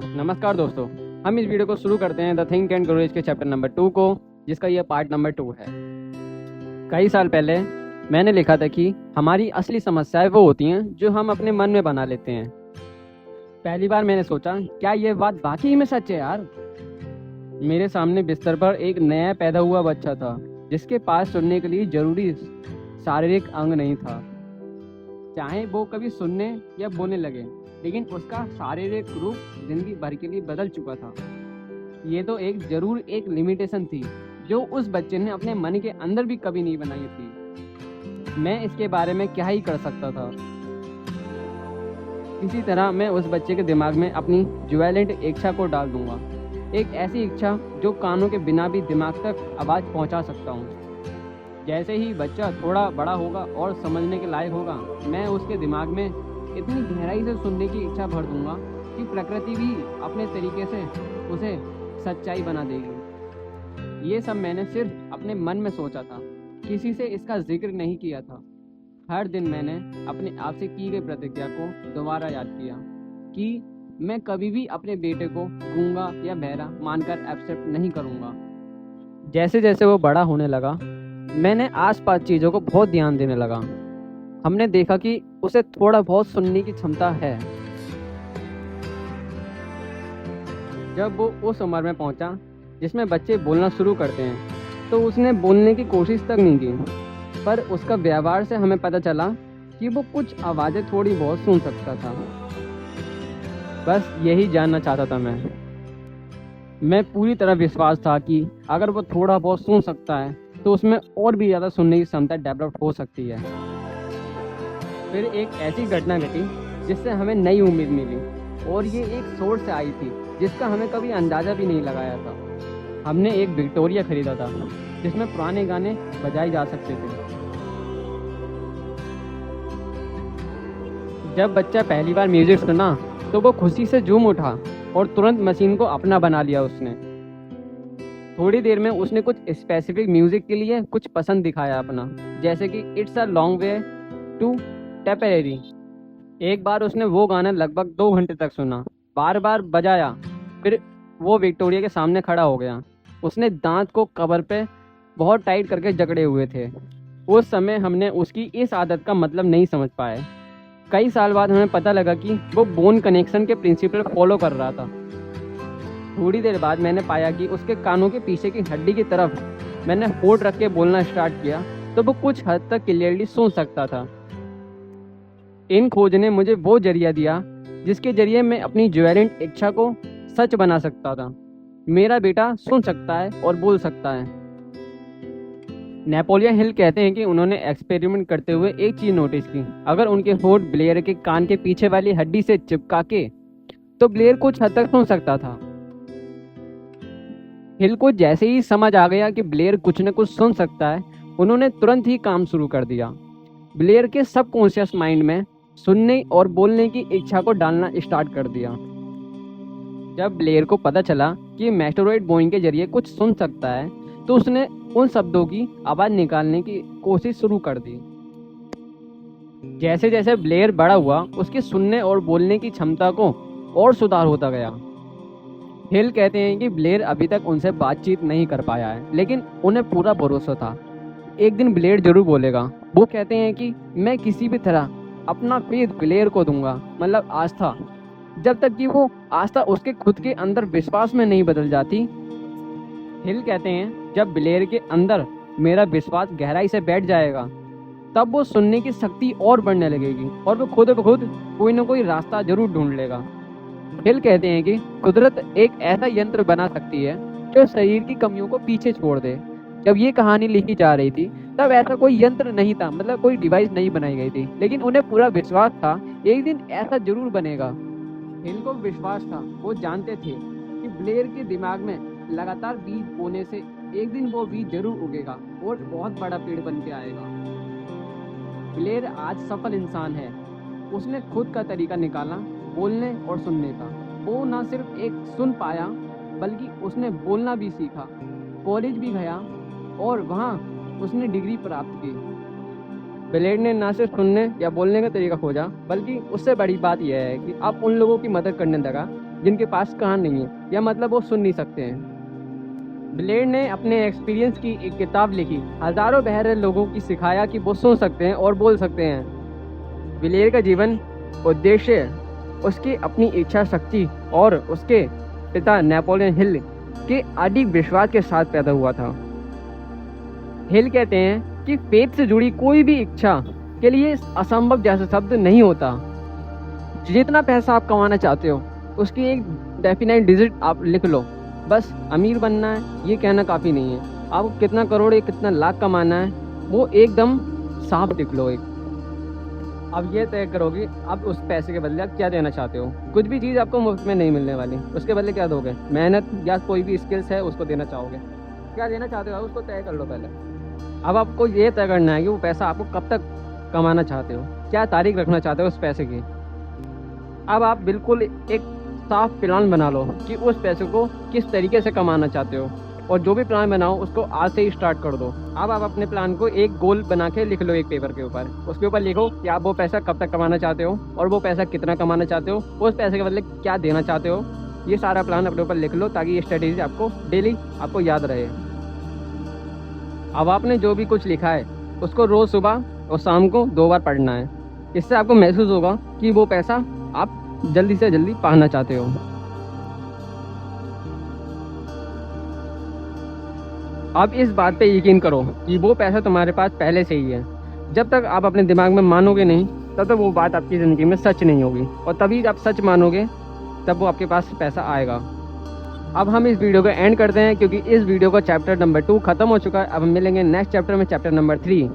नमस्कार दोस्तों, हम इस वीडियो को शुरू करते हैं the think and grow rich के चैप्टर नंबर 2 को, जिसका यह पार्ट नंबर 2 है। कई साल पहले मैंने लिखा था कि हमारी असली समस्याएं वो होती हैं जो हम अपने मन में बना लेते हैं। पहली बार मैंने सोचा, क्या यह बात वाकई में सच है यार। मेरे सामने बिस्तर पर एक नया पैदा हुआ बच्चा था, जिसके पास सुनने के लिए जरूरी शारीरिक अंग नहीं था। चाहे वो कभी सुनने या बोलने लगे, लेकिन उसका शारीरिक रूप जिंदगी भर के लिए बदल चुका था। ये तो एक लिमिटेशन थी जो उस बच्चे ने अपने मन के अंदर भी कभी नहीं बनाई थी। मैं इसके बारे में क्या ही कर सकता था। इसी तरह मैं उस बच्चे के दिमाग में अपनी ज्वेलेंट इच्छा को डाल दूंगा, एक ऐसी इच्छा जो कानों के बिना भी दिमाग तक आवाज़ पहुंचा सकता हूं। जैसे ही बच्चा थोड़ा बड़ा होगा और समझने के लायक होगा, मैं उसके दिमाग में इतनी गहराई से सुनने की इच्छा भर दूंगा कि प्रकृति भी अपने तरीके से उसे सच्चाई बना देगी। ये सब मैंने सिर्फ अपने मन में सोचा था, किसी से इसका जिक्र नहीं किया था। हर दिन मैंने अपने आप से की गई प्रतिज्ञा को दोबारा याद किया कि मैं कभी भी अपने बेटे को गूंगा या बहरा मानकर एक्सेप्ट नहीं करूँगा। जैसे जैसे वो बड़ा होने लगा, मैंने आसपास चीज़ों को बहुत ध्यान देने लगा। हमने देखा कि उसे थोड़ा बहुत सुनने की क्षमता है। जब वो उस उम्र में पहुंचा जिसमें बच्चे बोलना शुरू करते हैं, तो उसने बोलने की कोशिश तक नहीं की, पर उसका व्यवहार से हमें पता चला कि वो कुछ आवाज़ें थोड़ी बहुत सुन सकता था। बस यही जानना चाहता था मैं पूरी तरह विश्वास था कि अगर वो थोड़ा बहुत सुन सकता है तो उसमें और भी ज़्यादा सुनने की क्षमता डेवलप हो सकती है। फिर एक ऐसी घटना घटी जिससे हमें नई उम्मीद मिली, और ये एक सोर्स से आई थी जिसका हमें कभी अंदाज़ा भी नहीं लगाया था। हमने एक विक्टोरिया खरीदा था जिसमें पुराने गाने बजाए जा सकते थे। जब बच्चा पहली बार म्यूजिक सुना तो वो खुशी से झूम उठा और तुरंत मशीन को अपना बना लिया उसने। थोड़ी देर में उसने कुछ स्पेसिफिक म्यूजिक के लिए कुछ पसंद दिखाया अपना, जैसे कि it's a long way to Tipperary. एक बार उसने वो गाना लगभग 2 घंटे तक सुना, बार बार बजाया। फिर वो विक्टोरिया के सामने खड़ा हो गया। उसने दांत को कवर पे बहुत टाइट करके जकड़े हुए थे। उस समय हमने उसकी इस आदत का मतलब नहीं समझ पाए। कई साल बाद हमें पता लगा कि वो बोन कनेक्शन के प्रिंसिपल फॉलो कर रहा था। थोड़ी देर बाद मैंने पाया कि उसके कानों के पीछे की हड्डी की तरफ मैंने होठ रख के बोलना स्टार्ट किया, तो वो कुछ हद तक क्लियरली सुन सकता था। इन खोज ने मुझे वो जरिया दिया जिसके जरिए मैं अपनी ज्वेलेंट इच्छा को सच बना सकता था। मेरा बेटा सुन सकता है और बोल सकता है। नेपोलियन हिल कहते हैं कि उन्होंने एक्सपेरिमेंट करते हुए एक चीज नोटिस की, अगर उनके होठ ब्लेयर के कान के पीछे वाली हड्डी से चिपका के, तो ब्लेयर कुछ हद तक सुन सकता था। हिल को जैसे ही समझ आ गया कि ब्लेयर कुछ न कुछ सुन सकता है, उन्होंने तुरंत ही काम शुरू कर दिया। ब्लेयर के सबकॉन्शियस माइंड में सुनने और बोलने की इच्छा को डालना स्टार्ट कर दिया। जब ब्लेयर को पता चला कि मैस्टरोइड बोइंग के जरिए कुछ सुन सकता है, तो उसने उन शब्दों की आवाज़ निकालने की कोशिश शुरू कर दी। जैसे जैसे ब्लेयर बड़ा हुआ, उसके सुनने और बोलने की क्षमता को और सुधार होता गया। हिल कहते हैं कि ब्लेयर अभी तक उनसे बातचीत नहीं कर पाया है, लेकिन उन्हें पूरा भरोसा था एक दिन ब्लेयर जरूर बोलेगा। वो कहते हैं कि मैं किसी भी तरह अपना फेथ ब्लेयर को दूंगा, मतलब आस्था, जब तक कि वो आस्था उसके खुद के अंदर विश्वास में नहीं बदल जाती। हिल कहते हैं जब ब्लेयर के अंदर मेरा विश्वास गहराई से बैठ जाएगा, तब वो सुनने की शक्ति और बढ़ने लगेगी और वो खुद ब खुद कोई ना कोई रास्ता जरूर ढूंढ लेगा। हिल कहते हैं कि कुदरत एक ऐसा यंत्र बना सकती है जो शरीर की कमियों को पीछे छोड़ दे। जब ये कहानी लिखी जा रही थी तब ऐसा कोई यंत्र नहीं था, मतलब कोई डिवाइस नहीं बनाई गई थी, लेकिन उन्हें पूरा विश्वास था एक दिन ऐसा जरूर बनेगा। हिल को विश्वास था, वो जानते थे कि ब्लेयर के दिमाग में लगातार बीज बोने से एक दिन वो बीज जरूर उगेगा और बहुत बड़ा पेड़ बन के आएगा। ब्लेयर आज सफल इंसान है। उसने खुद का तरीका निकाला बोलने और सुनने का। वो न सिर्फ एक सुन पाया, बल्कि उसने बोलना भी सीखा, कॉलेज भी गया और वहाँ उसने डिग्री प्राप्त की। ब्लेयर ने न सिर्फ सुनने या बोलने का तरीका खोजा, बल्कि उससे बड़ी बात यह है कि अब उन लोगों की मदद करने लगा जिनके पास कान नहीं है, या मतलब वो सुन नहीं सकते हैं। ब्लेर ने अपने एक्सपीरियंस की एक किताब लिखी, हज़ारों बहरे लोगों की सिखाया कि वो सुन सकते हैं और बोल सकते हैं। ब्लेर का जीवन उद्देश्य उसकी अपनी इच्छा शक्ति और उसके पिता नेपोलियन हिल के अडिग विश्वास के साथ पैदा हुआ था। हिल कहते हैं कि फेथ से जुड़ी कोई भी इच्छा के लिए असंभव जैसा शब्द नहीं होता। जितना पैसा आप कमाना चाहते हो उसकी एक डेफिनेट डिजिट आप लिख लो, बस अमीर बनना है ये कहना काफ़ी नहीं है। आपको कितना करोड़ या कितना लाख कमाना है वो एकदम साफ लिख लो एक। अब ये तय करोगे आप उस पैसे के बदले आप क्या देना चाहते हो। कुछ भी चीज़ आपको मुफ्त में नहीं मिलने वाली, उसके बदले क्या दोगे? मेहनत या कोई भी स्किल्स है उसको देना चाहोगे। क्या देना चाहते हो उसको तय कर लो पहले। अब आपको ये तय करना है कि वो पैसा आपको कब तक कमाना चाहते हो, क्या तारीख रखना चाहते हो उस पैसे की। अब आप बिल्कुल एक साफ प्लान बना लो कि उस पैसे को किस तरीके से कमाना चाहते हो, और जो भी प्लान बनाओ उसको आज से ही स्टार्ट कर दो। अब आप अपने प्लान को एक गोल बना के लिख लो एक पेपर के ऊपर। उसके ऊपर लिखो कि आप वो पैसा कब तक कमाना चाहते हो और वो पैसा कितना कमाना चाहते हो, उस पैसे के बदले क्या देना चाहते हो। ये सारा प्लान अपने ऊपर लिख लो ताकि ये स्ट्रेटेजी आपको डेली आपको याद रहे। अब आपने जो भी कुछ लिखा है उसको रोज़ सुबह और शाम को 2 बार पढ़ना है। इससे आपको महसूस होगा कि वो पैसा आप जल्दी से जल्दी पाना चाहते हो। अब इस बात पे यकीन करो कि वो पैसा तुम्हारे पास पहले से ही है। जब तक आप अपने दिमाग में मानोगे नहीं तब तक वो बात आपकी ज़िंदगी में सच नहीं होगी, और तभी आप सच मानोगे तब वो आपके पास पैसा आएगा। अब हम इस वीडियो को एंड करते हैं क्योंकि इस वीडियो का चैप्टर नंबर 2 ख़त्म हो चुका है। अब हम मिलेंगे नेक्स्ट चैप्टर में, चैप्टर नंबर 3।